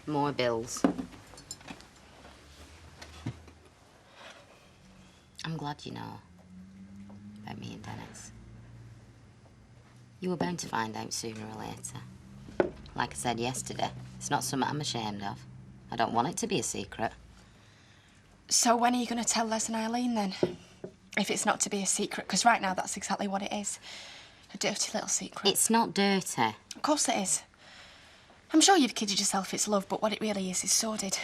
More bills. I'm glad you know about me and Dennis. You were bound to find out sooner or later. Like I said yesterday, it's not something I'm ashamed of. I don't want it to be a secret. So when are you going to tell Les and Eileen, then? If it's not to be a secret, because right now that's exactly what it is. A dirty little secret. It's not dirty. Of course it is. I'm sure you've kidded yourself it's love, but what it really is sordid.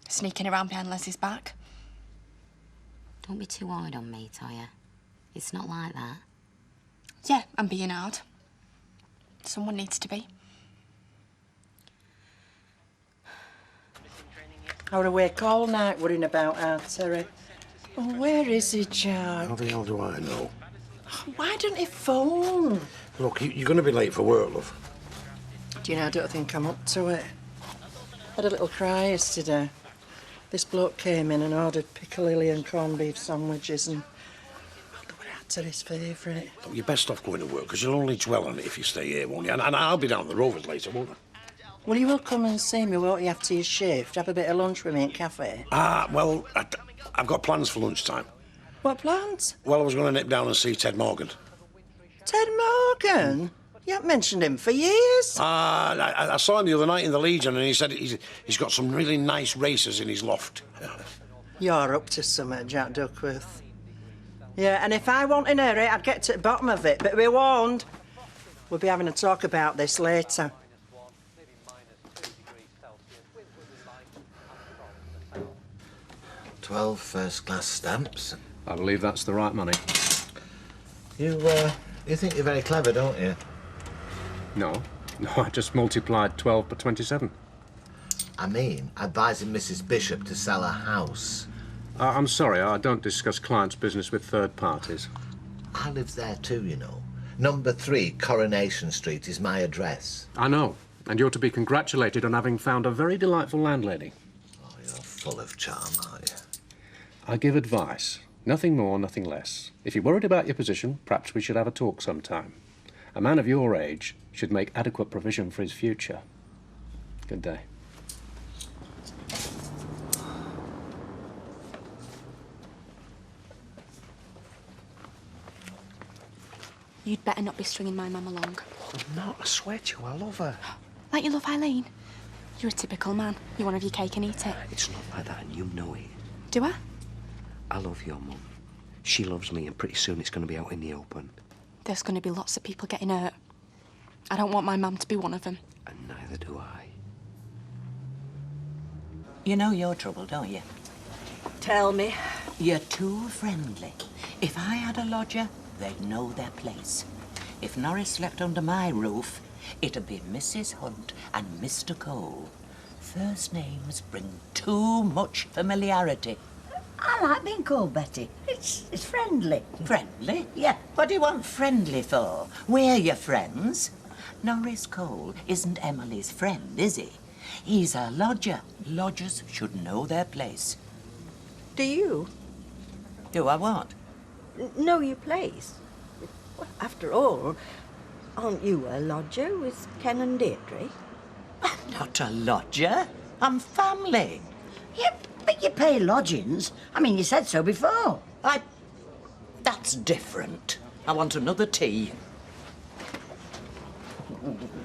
Sneaking around behind Les's back. Don't be too hard on me, Toya. It's not like that. Yeah, I'm being hard. Someone needs to be. I was awake all night worrying about our Terry. Oh, where is he, Jack? How the hell do I know? Why don't he phone? Look, you're going to be late for work, love. Do you know, I don't think I'm up to it. I had a little cry yesterday. This bloke came in and ordered piccalilli and corned beef sandwiches and they were our Terry's favourite. Look, you're best off going to work, because you'll only dwell on it if you stay here, won't you? And I'll be down the Rovers later, won't I? Well, you will come and see me, won't you, after your shift? Have a bit of lunch with me at cafe. Well, I've got plans for lunchtime. What plans? Well, I was going to nip down and see Ted Morgan. Ted Morgan? You haven't mentioned him for years. I saw him the other night in the Legion, and he said he's got some really nice racers in his loft. You're up to something, Jack Duckworth. Yeah, and if I want in hurry, I'd get to the bottom of it, but be warned. We'll be having a talk about this later. 12 first-class stamps. I believe that's the right money. You think you're very clever, don't you? No, I just multiplied 12 by 27. I mean, advising Mrs. Bishop to sell her house. I'm sorry, I don't discuss clients' business with third parties. I live there too, you know. Number 3, Coronation Street is my address. I know, and you're to be congratulated on having found a very delightful landlady. Oh, you're full of charm, aren't you? I give advice. Nothing more, nothing less. If you're worried about your position, perhaps we should have a talk sometime. A man of your age should make adequate provision for his future. Good day. You'd better not be stringing my mum along. I'm not, I swear to you, I love her. Like you love Eileen? You're a typical man. You want to have your cake and eat it. It's not like that, and you know it. Do I? I love your mum. She loves me, and pretty soon it's going to be out in the open. There's going to be lots of people getting hurt. I don't want my mum to be one of them. And neither do I. You know your trouble, don't you? Tell me. You're too friendly. If I had a lodger, they'd know their place. If Norris slept under my roof, it'd be Mrs. Hunt and Mr. Cole. First names bring too much familiarity. I like being called Betty. It's friendly. Friendly? Yeah. What do you want friendly for? We're your friends. Norris Cole isn't Emily's friend, is he? He's a lodger. Lodgers should know their place. Do you? Do I what? Know your place? Well, after all, aren't you a lodger with Ken and Deirdre? I'm not a lodger. I'm family. Yeah, but you pay lodgings. I mean, you said so before. That's different. I want another tea.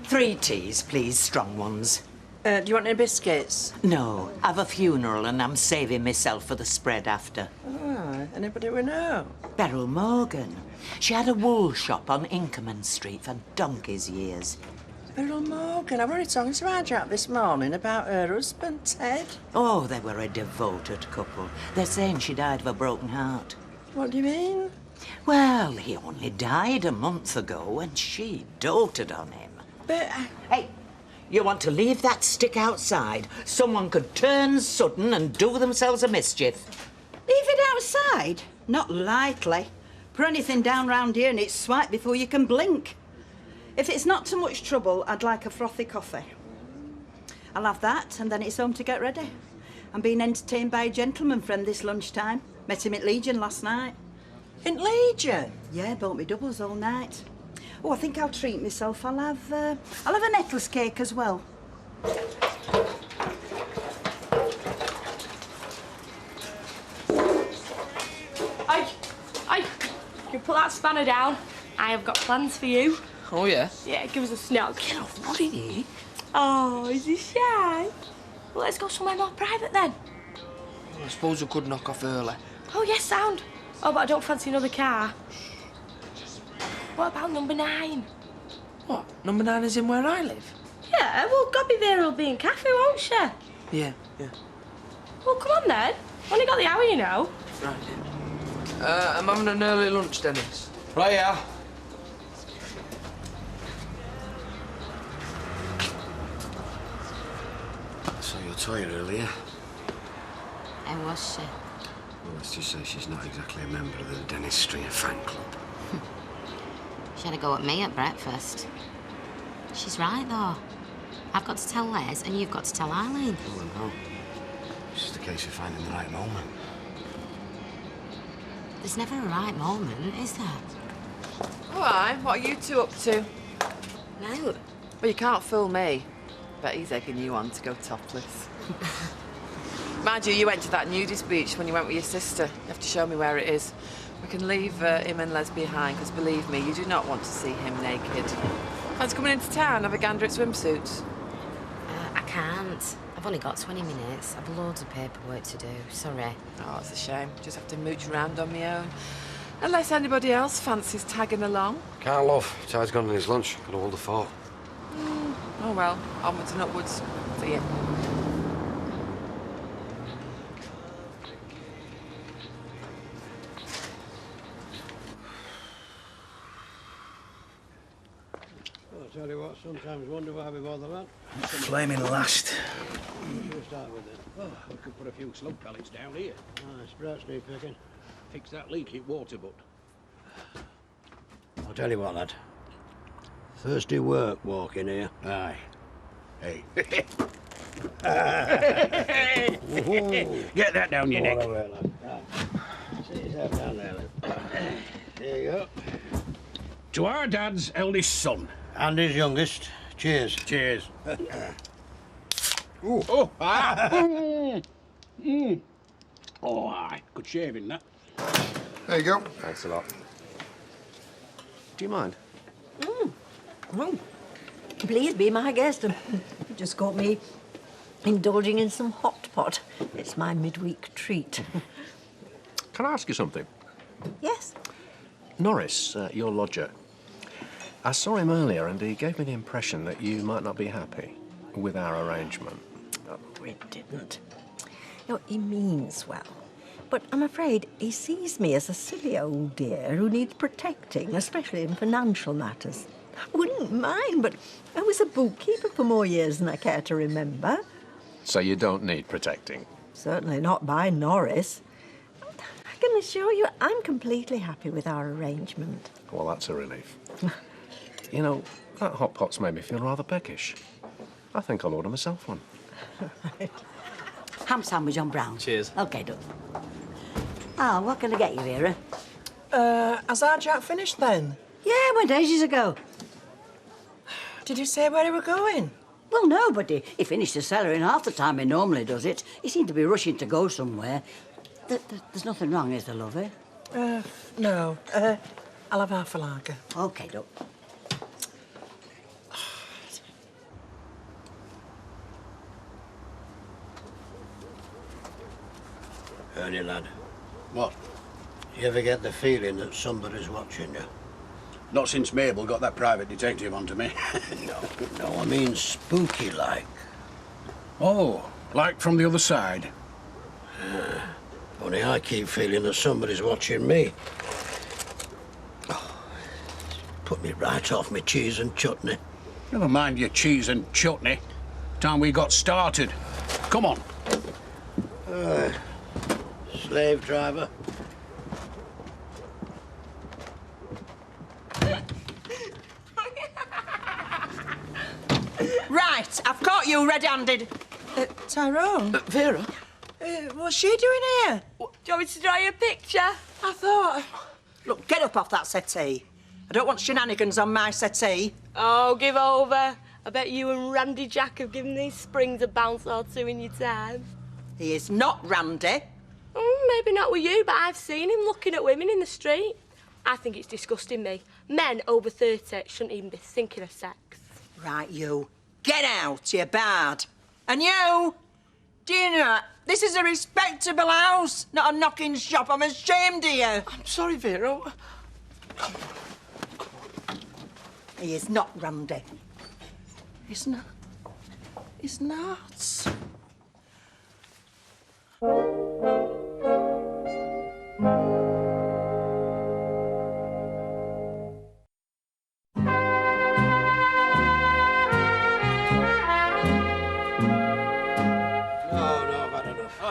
3 teas, please, strong ones. Do you want any biscuits? No, I've a funeral and I'm saving myself for the spread after. Ah, anybody we know? Beryl Morgan. She had a wool shop on Inkerman Street for donkey's years. Beryl Morgan. I was talking to our Jack this morning about her husband, Ted. Oh, they were a devoted couple. They're saying she died of a broken heart. What do you mean? Well, he only died a month ago and she doted on him. But... Hey, you want to leave that stick outside? Someone could turn sudden and do themselves a mischief. Leave it outside? Not likely. Put anything down round here and it's swipe before you can blink. If it's not too much trouble, I'd like a frothy coffee. I'll have that, and then it's home to get ready. I'm being entertained by a gentleman friend this lunchtime. Met him at Legion last night. In Legion? Yeah, bought me doubles all night. Oh, I think I'll treat myself. I'll have a necklace cake as well. Hey, you put that spanner down. I have got plans for you. Oh, yeah? Yeah, give us a snog. Get off, what in here? Oh, is he shy? Well, let's go somewhere more private then. I suppose we could knock off early. Oh, yes, sound. Oh, but I don't fancy another car. What about number 9? What? Number 9 is in where I live? Yeah, well, Gobby there will be in cafe, won't she? Yeah. Well, come on then. Only got the hour, you know. Right, yeah. I'm having an early lunch, Dennis. Right, yeah. I saw your toy earlier. How was she? Well, let's just say she's not exactly a member of the Dennis Street fan club. She had a go at me at breakfast. She's right, though. I've got to tell Les, and you've got to tell Eileen. Oh, I know. It's just a case of finding the right moment. There's never a right moment, is there? All right, what are you two up to? No. Well, you can't fool me. Bet he's egging you on to go topless. Mind you, you went to that nudist beach when you went with your sister. You have to show me where it is. We can leave him and Les behind, because believe me, you do not want to see him naked. Fancy coming into town, have a gander at swimsuits? I can't. I've only got 20 minutes. I've loads of paperwork to do. Sorry. Oh, it's a shame. Just have to mooch around on my own. Unless anybody else fancies tagging along. Can't, love. Ty's gone on his lunch. Got to hold the fort. Oh, well, onwards and upwards. See you. I'll tell you what, sometimes wonder why we bother that. Flaming last. We'll start with it. Oh, we could put a few slug pellets down here. Sprats need picking. Fix that leak at Waterbutt. I'll tell you what, lad. Thirsty work walking here. Aye. Hey. Get that down your neck. Away, lad. Right. Sit yourself down there, lad. There you go. To our dad's eldest son. And his youngest. Cheers. Cheers. Ooh. Oh, ah. Oh, aye. Good shaving, that. There you go. Thanks a lot. Do you mind? Oh, please be my guest. You just got me indulging in some hot pot. It's my midweek treat. Can I ask you something? Yes? Norris, your lodger. I saw him earlier and he gave me the impression that you might not be happy with our arrangement. Oh, he didn't. No, he means well. But I'm afraid he sees me as a silly old dear who needs protecting, especially in financial matters. I wouldn't mind, but I was a bookkeeper for more years than I care to remember. So you don't need protecting? Certainly not by Norris. I can assure you I'm completely happy with our arrangement. Well, that's a relief. You know, that hot pot's made me feel rather peckish. I think I'll order myself one. Right. Ham sandwich on brown. Cheers. OK, done. Ah, what can I get you, Vera? Has our Jack finished then? Yeah, went ages ago. Did you say where he were going? Well, no, but he finished the cellar in half the time he normally does it. He seemed to be rushing to go somewhere. There's nothing wrong, is there, lovey? No. I'll have half a lager. OK, done. Ernie, lad. What? You ever get the feeling that somebody's watching you? Not since Mabel got that private detective onto me. No, I mean spooky-like. Oh, like from the other side. Only I keep feeling that somebody's watching me. Oh, put me right off my cheese and chutney. Never mind your cheese and chutney. Time we got started. Come on. Slave driver. Right, I've caught you red-handed. Tyrone? Vera? What's she doing here? Do you want me to draw you a picture? I thought... Look, get up off that settee. I don't want shenanigans on my settee. Oh, give over. I bet you and Randy Jack have given these springs a bounce or two in your time. He is not Randy. Maybe not with you, but I've seen him looking at women in the street. I think it's disgusting me. Men over 30 shouldn't even be thinking of sex. Right, you. Get out, you bad. And you, do you know, this is a respectable house, not a knocking shop. I'm ashamed of you. I'm sorry, Vera. He is not Randy. He's not. He's not.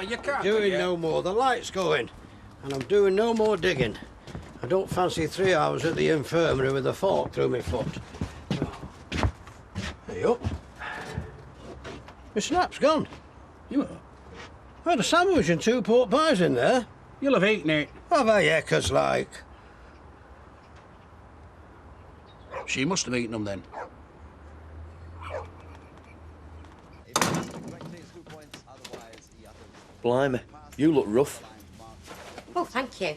You can't doing no more. The light's going. And I'm doing no more digging. I don't fancy 3 hours at the infirmary with a fork through my foot. Hey up. My snap's gone. You are? I had a sandwich and 2 pork pies in there. You'll have eaten it. Have I eckers like? She must have eaten them then. Blimey, you look rough. Oh, thank you.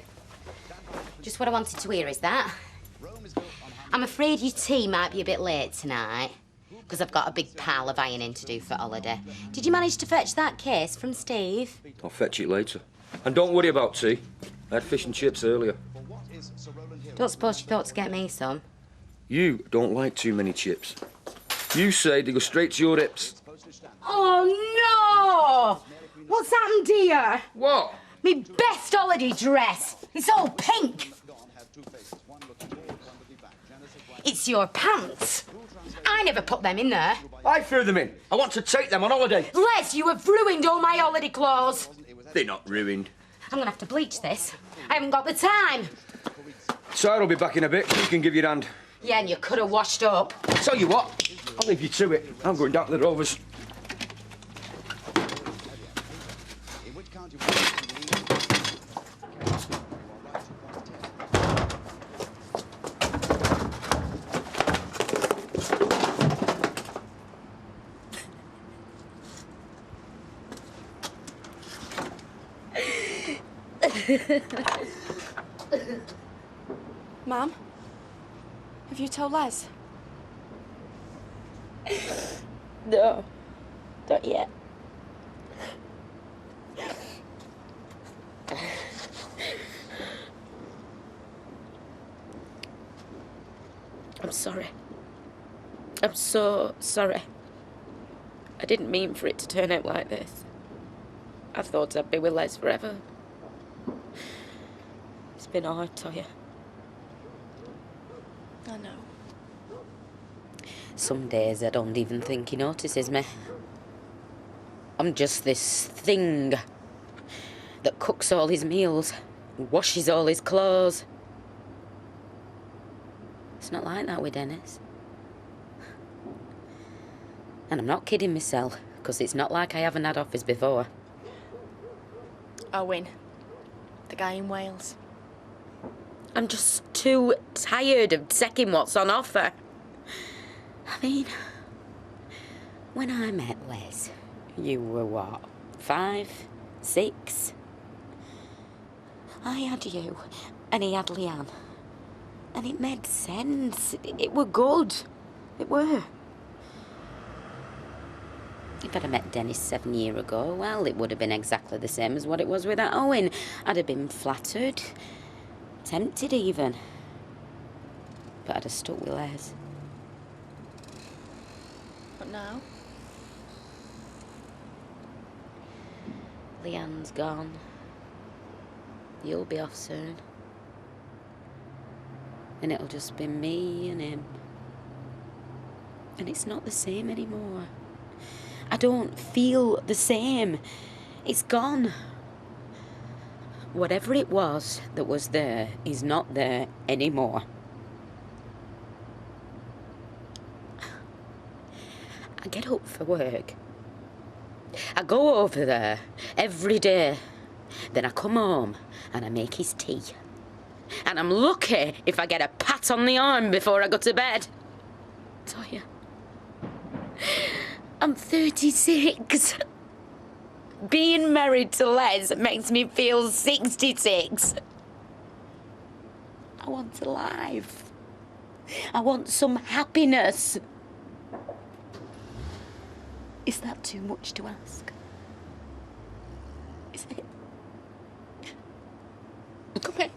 Just what I wanted to hear is that. I'm afraid your tea might be a bit late tonight, because I've got a big pile of ironing to do for holiday. Did you manage to fetch that case from Steve? I'll fetch it later. And don't worry about tea. I had fish and chips earlier. Don't suppose you thought to get me some? You don't like too many chips. You say they go straight to your hips. Oh, no! What's happened here? What? Me best holiday dress. It's all pink. It's your pants. I never put them in there. I threw them in. I want to take them on holiday. Les, you have ruined all my holiday clothes. They're not ruined. I'm gonna have to bleach this. I haven't got the time. Sarah will be back in a bit. You can give your hand. Yeah, and you could have washed up. Tell you what, I'll leave you to it. I'm going down to the Rovers. Mum, have you told Les? No, not yet. I'm sorry. I'm so sorry. I didn't mean for it to turn out like this. I thought I'd be with Les forever. It's been hard, Toya. I know. Some days I don't even think he notices me. I'm just this thing that cooks all his meals, washes all his clothes. It's not like that with Dennis. And I'm not kidding myself, because it's not like I haven't had offers before. Owen, the guy in Wales. I'm just too tired of taking what's on offer. I mean, when I met Les, you were what, 5, 6? I had you, and he had Leanne. And it made sense. It were good. It were. If I'd have met Dennis 7 years ago, well, it would have been exactly the same as what it was with that Owen. I'd have been flattered, tempted even. But I'd have stuck with Les. But now? Leanne's gone. You'll be off soon. And it'll just be me and him. And it's not the same anymore. I don't feel the same. It's gone. Whatever it was that was there is not there anymore. I get up for work. I go over there every day. Then I come home and I make his tea. And I'm lucky if I get a pat on the arm before I go to bed. Toya, I'm 36. Being married to Les makes me feel 66. I want a life. I want some happiness. Is that too much to ask? Is it? Come here.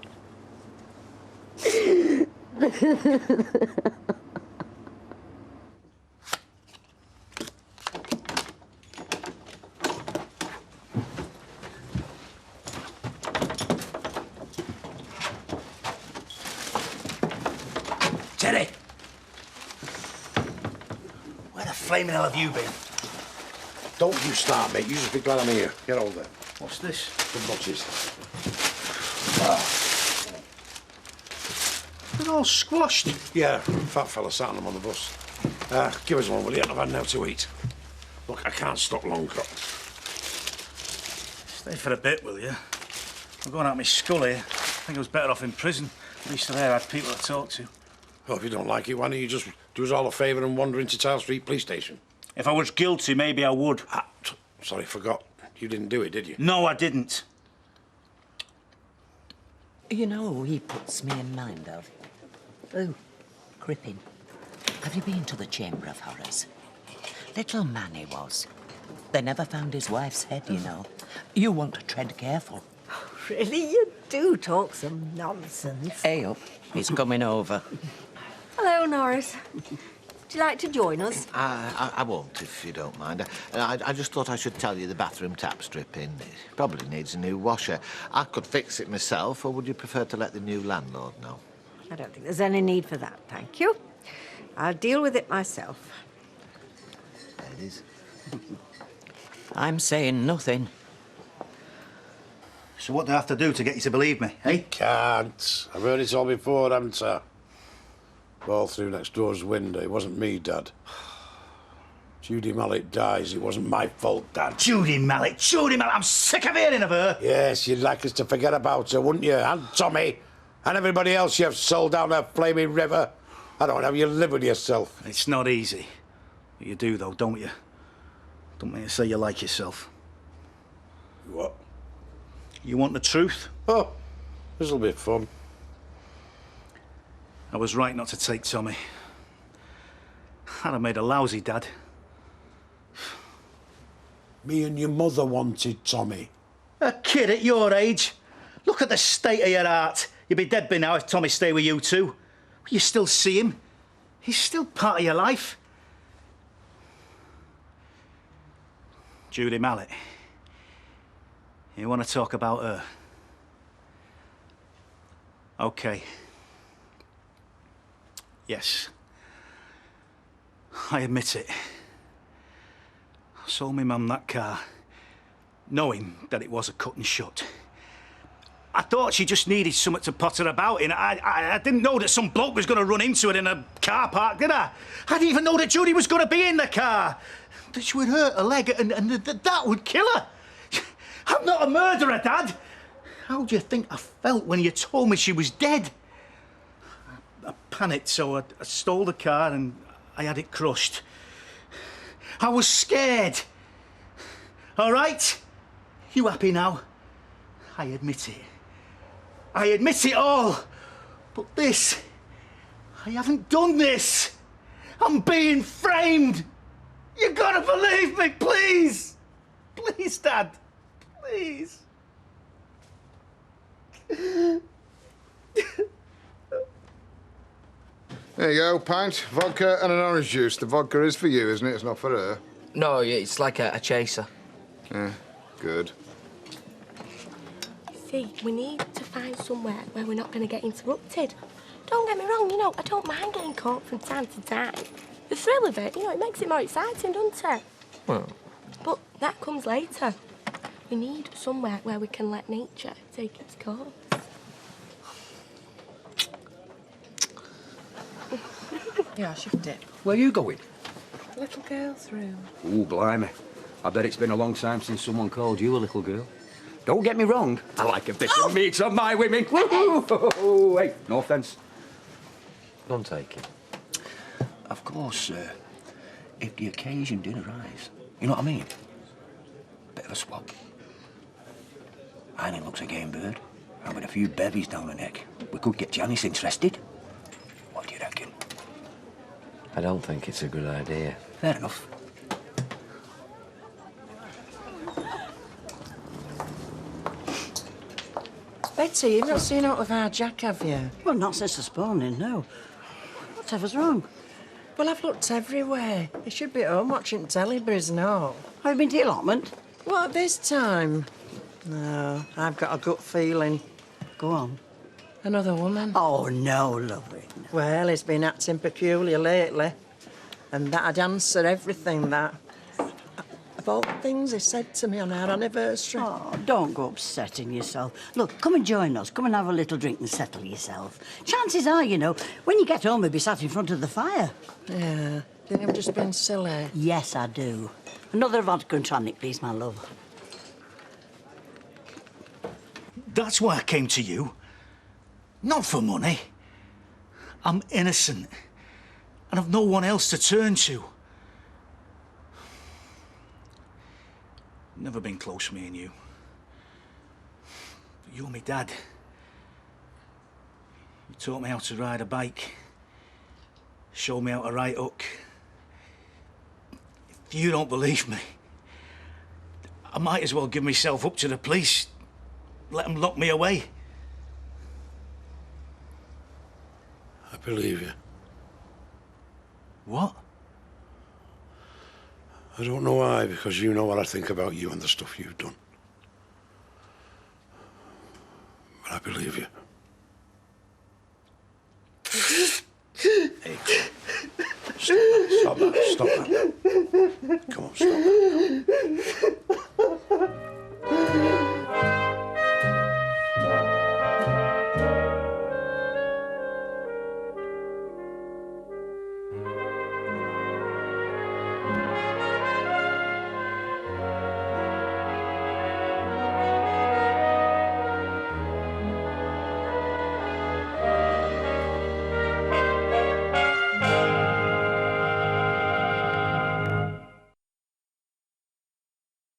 Teddy! Where the flaming hell have you been? Don't you start, mate. You just be glad I'm here. Get over there. What's this? The butchers. They're all squashed. Yeah, fat fella sat on them on the bus. Give us one, will you? I've had now to eat. Look, I can't stop long crop. Stay for a bit, will you? I'm going out my skull here. I think I was better off in prison. At least there I had people to talk to. Well, if you don't like it, why don't you just do us all a favour and wander into Tile Street Police Station? If I was guilty, maybe I would. Sorry, forgot. You didn't do it, did you? No, I didn't. You know who he puts me in mind of? Oh, Crippen. Have you been to the Chamber of Horrors? Little man he was. They never found his wife's head, you know. You want to tread careful. Really, you do talk some nonsense. Hey up, he's coming over. Hello, Norris. Would you like to join us? I won't, if you don't mind. I just thought I should tell you the bathroom tap's dripping. It probably needs a new washer. I could fix it myself, or would you prefer to let the new landlord know? I don't think there's any need for that, thank you. I'll deal with it myself. There it is. I'm saying nothing. So what do I have to do to get you to believe me, eh? Can't. I've heard it all before, haven't I? All through next door's window. It wasn't me, Dad. Judy Mallet dies. It wasn't my fault, Dad. Judy Mallet! Judy Mallet! I'm sick of hearing of her! Yes, you'd like us to forget about her, wouldn't you? And Tommy. And everybody else you've sold down that flaming river. I don't have you live with yourself. It's not easy. But you do, though, don't you? Don't mean to say you like yourself. What? You want the truth? Oh, this'll be fun. I was right not to take Tommy. I'd have made a lousy dad. Me and your mother wanted Tommy. A kid at your age? Look at the state of your heart. You'd be dead by now if Tommy stayed with you too. You still see him. He's still part of your life. Judy Mallet. You want to talk about her? OK. Yes. I admit it. I sold my mum that car, knowing that it was a cut and shut. I thought she just needed something to potter about in. I didn't know that some bloke was going to run into it in a car park, did I? I didn't even know that Judy was going to be in the car. That she would hurt her leg and that would kill her. I'm not a murderer, Dad. How do you think I felt when you told me she was dead? I panicked, so I stole the car and I had it crushed. I was scared. All right? You happy now? I admit it. I admit it all. But this, I haven't done this. I'm being framed. You gotta believe me, please. Please, Dad. Please. There you go, pint, vodka and an orange juice. The vodka is for you, isn't it? It's not for her. No, it's like a chaser. Yeah, good. See, we need to find somewhere where we're not going to get interrupted. Don't get me wrong, you know, I don't mind getting caught from time to time. The thrill of it, you know, it makes it more exciting, doesn't it? Well. But that comes later. We need somewhere where we can let nature take its course. Yeah, I shift it. Where are you going? Little girl's room. Ooh, blimey. I bet it's been a long time since someone called you a little girl. Don't get me wrong, I like a bit of meat on my women. Woo-hoo! Hey, no offence. None taken. Of course, sir. if the occasion did arise. You know what I mean? Bit of a swap. Eileen looks a game bird, and with a few bevies down the neck, we could get Janice interested. What do you reckon? I don't think it's a good idea. Fair enough. Betty, you've not seen out of our Jack, have you? Well, not since this morning, no. Whatever's wrong? Well, I've looked everywhere. He should be at home watching telly, but he's not. Have you been to the allotment? What, this time? No, I've got a gut feeling. Go on. Another woman? Oh, no, lovely. No. Well, he's been acting peculiar lately. And that'd answer everything, that. Of all the things he said to me on our anniversary. Oh, don't go upsetting yourself. Look, come and join us. Come and have a little drink and settle yourself. Chances are, you know, when you get home, he'll be sat in front of the fire. Yeah. Think I'm just being silly? Yes, I do. Another vodka and tonic, please, my love. That's why I came to you. Not for money. I'm innocent. And I've no one else to turn to. Never been close, me and you. But you're my dad. You taught me how to ride a bike. Showed me how to ride hook. If you don't believe me, I might as well give myself up to the police. Let them lock me away. I believe you. What? I don't know why, because you know what I think about you and the stuff you've done. But I believe you. Hey, stop that. Stop that. Come on, stop that.